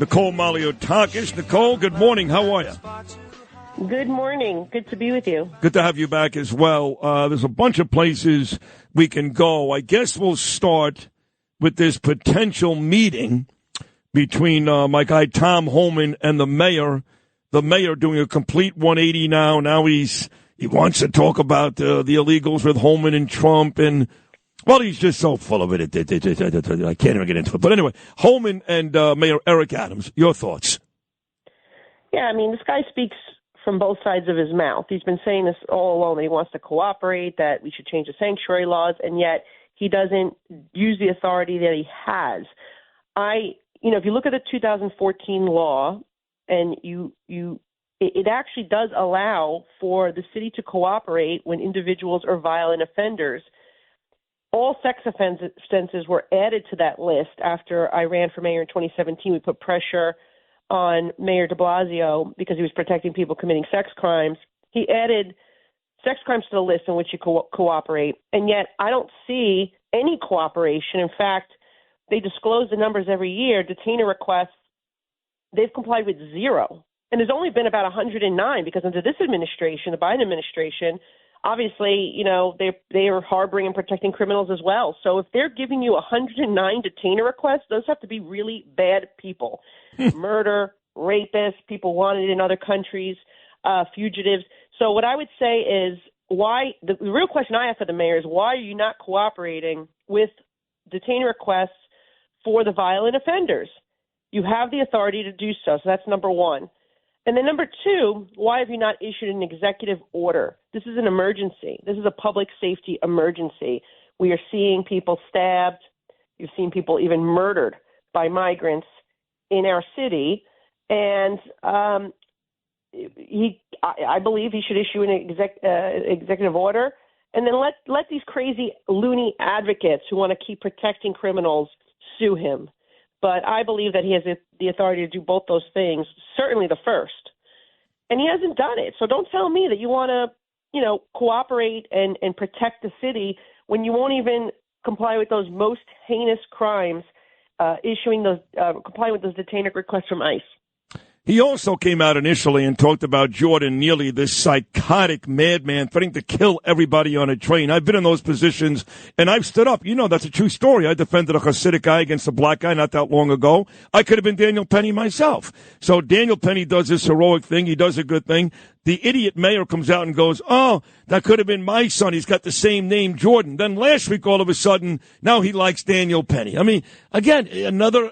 Nicole Malliotakis. Nicole, good morning. How are you? Good morning. Good to be with you. Good to have you back as well. There's a bunch of places we can go. I guess we'll start with this potential meeting between my guy Tom Homan and the mayor. The mayor doing a complete 180 now. Now he wants to talk about the illegals with Homan and Trump, and well, he's just so full of it. I can't even get into it. But anyway, Homan and Mayor Eric Adams, your thoughts? Yeah, I mean, this guy speaks from both sides of his mouth. He's been saying this all along, that he wants to cooperate, that we should change the sanctuary laws, and yet he doesn't use the authority that he has. If you look at the 2014 law, and it actually does allow for the city to cooperate when individuals are violent offenders. All sex offenses were added to that list after I ran for mayor in 2017. We put pressure on Mayor de Blasio because he was protecting people committing sex crimes. He added sex crimes to the list in which you cooperate, and yet I don't see any cooperation. In fact, they disclose the numbers every year. Detainer requests, they've complied with zero. And there's only been about 109 because under this administration, the Biden administration, obviously, they are harboring and protecting criminals as well. So if they're giving you 109 detainer requests, those have to be really bad people. Murder, rapists, people wanted in other countries, fugitives. So what I would say is the real question I ask of the mayor is, why are you not cooperating with detainer requests for the violent offenders? You have the authority to do so. So that's number one. And then number two, why have you not issued an executive order? This is an emergency. This is a public safety emergency. We are seeing people stabbed. You've seen people even murdered by migrants in our city. And I believe he should issue an executive order, and then let these crazy loony advocates who want to keep protecting criminals sue him. But I believe that he has the authority to do both those things, certainly the first. And he hasn't done it. So don't tell me that you want to, cooperate and protect the city when you won't even comply with those most heinous crimes, complying with those detainer requests from ICE. He also came out initially and talked about Jordan Neely, this psychotic madman threatening to kill everybody on a train. I've been in those positions, and I've stood up. That's a true story. I defended a Hasidic guy against a black guy not that long ago. I could have been Daniel Penny myself. So Daniel Penny does this heroic thing. He does a good thing. The idiot mayor comes out and goes, oh, that could have been my son. He's got the same name, Jordan. Then last week, all of a sudden, now he likes Daniel Penny. I mean, again, another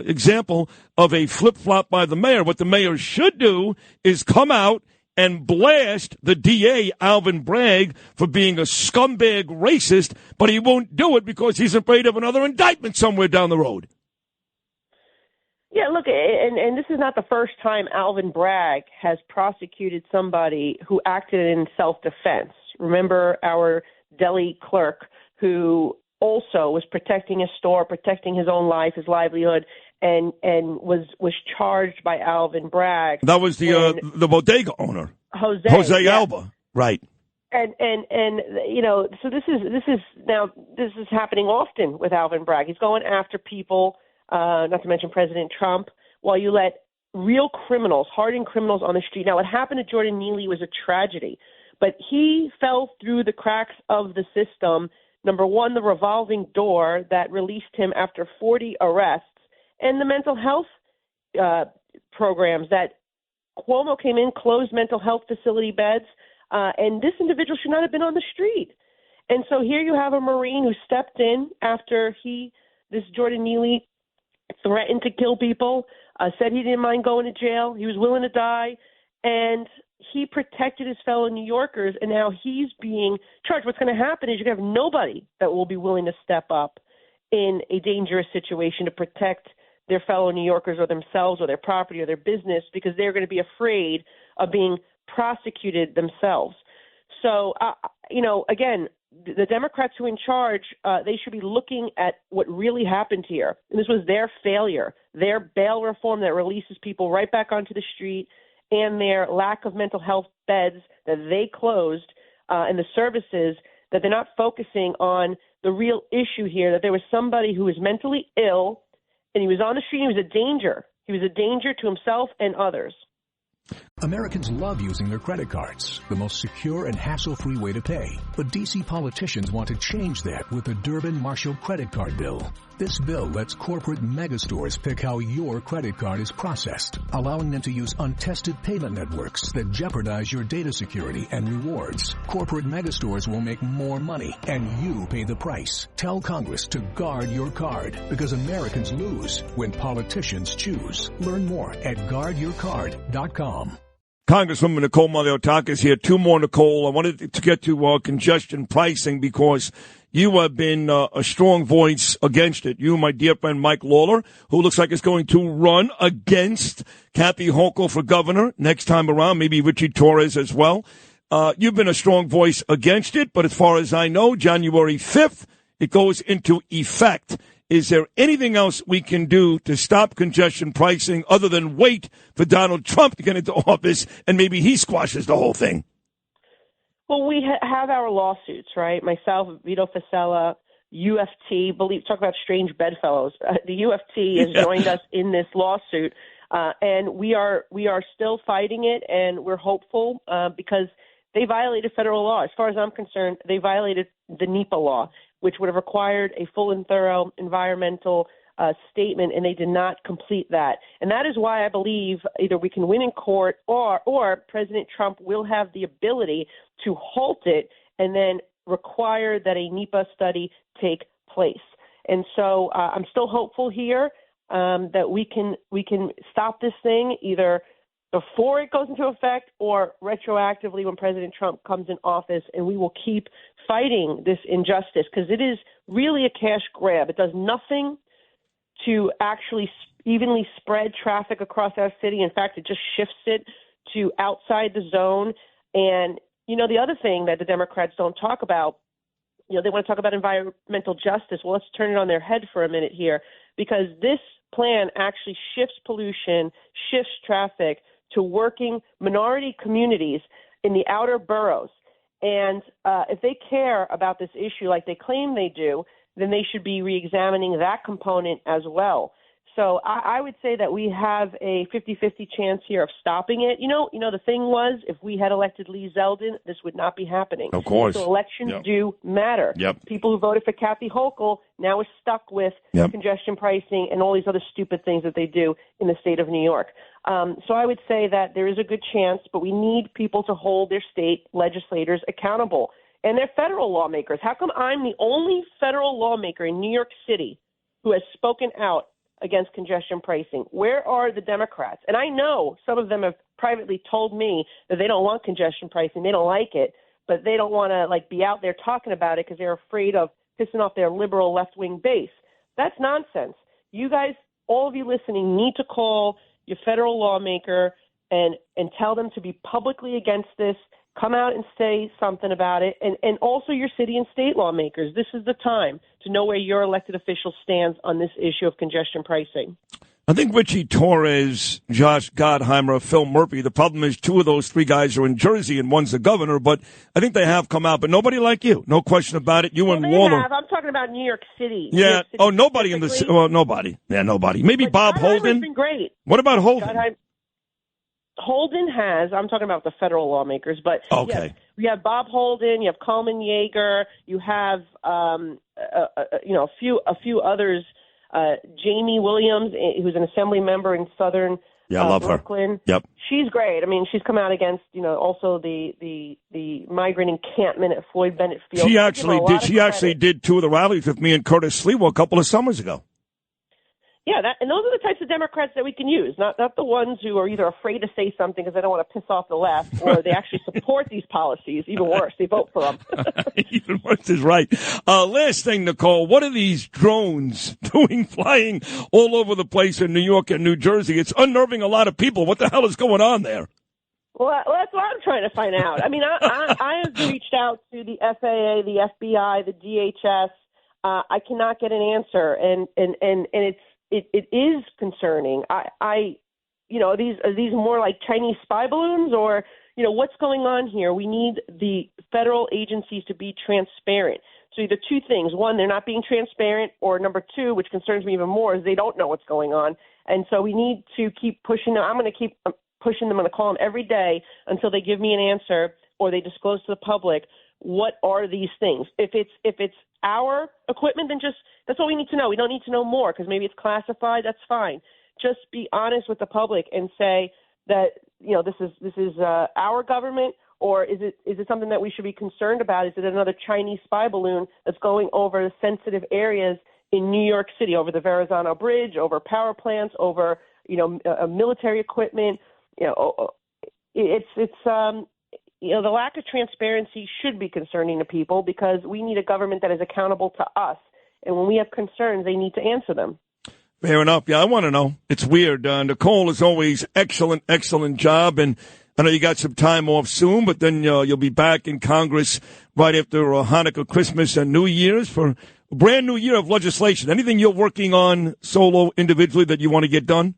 example of a flip-flop by the mayor. What the mayor should do is come out and blast the DA, Alvin Bragg, for being a scumbag racist, but he won't do it because he's afraid of another indictment somewhere down the road. Yeah, look, and this is not the first time Alvin Bragg has prosecuted somebody who acted in self-defense. Remember our deli clerk who also was protecting his store, protecting his own life, his livelihood, and was charged by Alvin Bragg. That was the bodega owner, Jose yeah. Alba, right? And so this is happening often with Alvin Bragg. He's going after people. Not to mention President Trump, while you let real criminals, hardened criminals on the street. Now, what happened to Jordan Neely was a tragedy, but he fell through the cracks of the system. Number one, the revolving door that released him after 40 arrests, and the mental health programs that Cuomo came in, closed mental health facility beds, and this individual should not have been on the street. And so here you have a Marine who stepped in after this Jordan Neely threatened to kill people, said he didn't mind going to jail. He was willing to die, and he protected his fellow New Yorkers, and now he's being charged. What's going to happen is you're going to have nobody that will be willing to step up in a dangerous situation to protect their fellow New Yorkers or themselves or their property or their business because they're going to be afraid of being prosecuted themselves. So, again, the Democrats who are in charge, they should be looking at what really happened here. And this was their failure, their bail reform that releases people right back onto the street, and their lack of mental health beds that they closed, and the services that they're not focusing on the real issue here, that there was somebody who was mentally ill, and he was on the street, he was a danger. He was a danger to himself and others. Americans love using their credit cards, the most secure and hassle-free way to pay. But D.C. politicians want to change that with the Durbin-Marshall credit card bill. This bill lets corporate megastores pick how your credit card is processed, allowing them to use untested payment networks that jeopardize your data security and rewards. Corporate megastores will make more money, and you pay the price. Tell Congress to guard your card, because Americans lose when politicians choose. Learn more at guardyourcard.com. Congresswoman Nicole Malliotakis here. Two more, Nicole. I wanted to get to congestion pricing because you have been a strong voice against it. You and my dear friend Mike Lawler, who looks like is going to run against Kathy Hochul for governor next time around, maybe Richie Torres as well. You've been a strong voice against it, but as far as I know, January 5th, it goes into effect. Is there anything else we can do to stop congestion pricing other than wait for Donald Trump to get into office and maybe he squashes the whole thing? Well, we have our lawsuits, right? Myself, Vito Fasella, UFT, talk about strange bedfellows. The UFT has joined us in this lawsuit, and we are still fighting it, and we're hopeful because they violated federal law. As far as I'm concerned, they violated the NEPA law, which would have required a full and thorough environmental statement, and they did not complete that. And that is why I believe either we can win in court or President Trump will have the ability to halt it and then require that a NEPA study take place. And so I'm still hopeful here that we can stop this thing either before it goes into effect or retroactively when President Trump comes in office, and we will keep fighting this injustice because it is really a cash grab. It does nothing to actually evenly spread traffic across our city. In fact, it just shifts it to outside the zone. And, the other thing that the Democrats don't talk about, they want to talk about environmental justice. Well, let's turn it on their head for a minute here, because this plan actually shifts pollution, shifts traffic to working minority communities in the outer boroughs. And if they care about this issue like they claim they do, then they should be reexamining that component as well. So I would say that we have a 50-50 chance here of stopping it. The thing was, if we had elected Lee Zeldin, this would not be happening. Of course. So elections do matter. Yep. People who voted for Kathy Hochul now are stuck with congestion pricing and all these other stupid things that they do in the state of New York. So I would say that there is a good chance, but we need people to hold their state legislators accountable. And they're federal lawmakers. How come I'm the only federal lawmaker in New York City who has spoken out against congestion pricing? Where are the Democrats? And I know some of them have privately told me that they don't want congestion pricing. They don't like it, but they don't want to be out there talking about it because they're afraid of pissing off their liberal left-wing base. That's nonsense. You guys, all of you listening, need to call your federal lawmaker and tell them to be publicly against this. Come out and say something about it. And also your city and state lawmakers. This is the time to know where your elected official stands on this issue of congestion pricing. I think Richie Torres, Josh Gottheimer, Phil Murphy, the problem is two of those three guys are in Jersey and one's the governor, but I think they have come out. But nobody like you. No question about it. You and Lawler. I'm talking about New York City. Yeah. New York City nobody in the – well, nobody. Yeah, nobody. Maybe but Bob Holden. Been great. What about Holden? Holden has, I'm talking about the federal lawmakers, but okay. Yes, you have Bob Holden, you have Coleman Yeager, you have a few others. Jamie Williams, who's an assembly member in southern I love Brooklyn. Her. Yep, she's great. I mean, she's come out against also the migrant encampment at Floyd Bennett Field. She actually did. She actually did two of the rallies with me and Curtis Sliwa a couple of summers ago. Yeah, and those are the types of Democrats that we can use, not the ones who are either afraid to say something because they don't want to piss off the left, or they actually support these policies. Even worse, they vote for them. Even worse is right. Last thing, Nicole, what are these drones doing flying all over the place in New York and New Jersey? It's unnerving a lot of people. What the hell is going on there? Well, that's what I'm trying to find out. I mean, I have reached out to the FAA, the FBI, the DHS. I cannot get an answer, and it's. It is concerning. Are these more like Chinese spy balloons, or what's going on here? We need the federal agencies to be transparent. So either two things: one, they're not being transparent, or number two, which concerns me even more, is they don't know what's going on. And so we need to keep pushing them. I'm going to keep pushing them. I'm going to call them every day until they give me an answer or they disclose to the public what are these things. If it's our equipment, then that's all we need to know. We don't need to know more because maybe it's classified. That's fine. Just be honest with the public and say that this is our government, or is it something that we should be concerned about? Is it another Chinese spy balloon that's going over sensitive areas in New York City, over the Verrazano Bridge, over power plants, over military equipment? The lack of transparency should be concerning to people because we need a government that is accountable to us. And when we have concerns, they need to answer them. Fair enough. Yeah, I want to know. It's weird. Nicole, is always excellent job. And I know you got some time off soon, but then you'll be back in Congress right after Hanukkah, Christmas, and New Year's for a brand new year of legislation. Anything you're working on solo, individually, that you want to get done?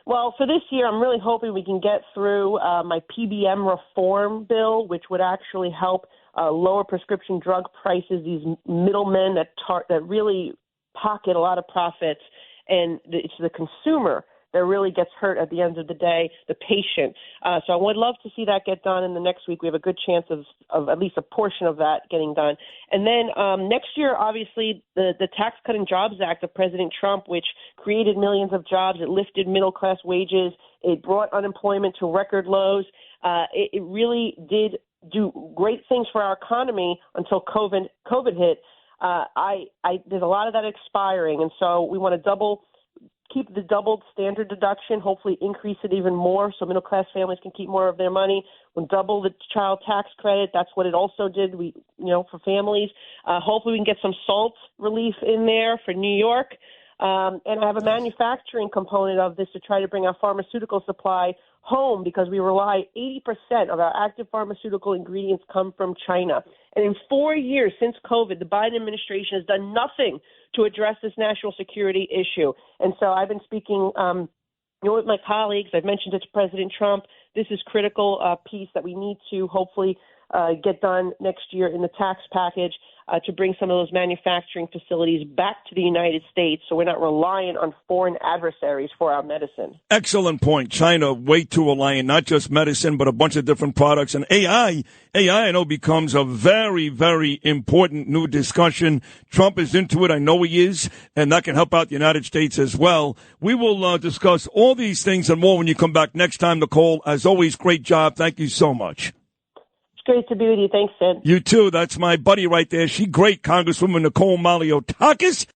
Well, for this year, I'm really hoping we can get through my PBM reform bill, which would actually help lower prescription drug prices, these middlemen that really pocket a lot of profits, and it's the consumer that really gets hurt at the end of the day, the patient. So I would love to see that get done in the next week. We have a good chance of at least a portion of that getting done. And then next year, obviously, the Tax Cut and Jobs Act of President Trump, which created millions of jobs, it lifted middle-class wages, it brought unemployment to record lows. It really did do great things for our economy until COVID hit. There's a lot of that expiring, and so we want to keep the doubled standard deduction, hopefully increase it even more so middle-class families can keep more of their money. We'll double the child tax credit. That's what it also did, for families. Hopefully we can get some SALT relief in there for New York. And I have a manufacturing component of this to try to bring our pharmaceutical supply home because we rely 80% of our active pharmaceutical ingredients come from China. And in 4 years since COVID, the Biden administration has done nothing to address this national security issue. And so I've been speaking with my colleagues. I've mentioned it to President Trump. This is critical piece that we need to hopefully get done next year in the tax package to bring some of those manufacturing facilities back to the United States so we're not reliant on foreign adversaries for our medicine. Excellent point. China, way too reliant, not just medicine, but a bunch of different products. And AI, I know, becomes a very, very important new discussion. Trump is into it. I know he is, and that can help out the United States as well. We will discuss all these things and more when you come back next time, Nicole. As always, great job. Thank you so much. Great to be with you. Thanks, Sid. You too. That's my buddy right there. She great, Congresswoman Nicole Malliotakis.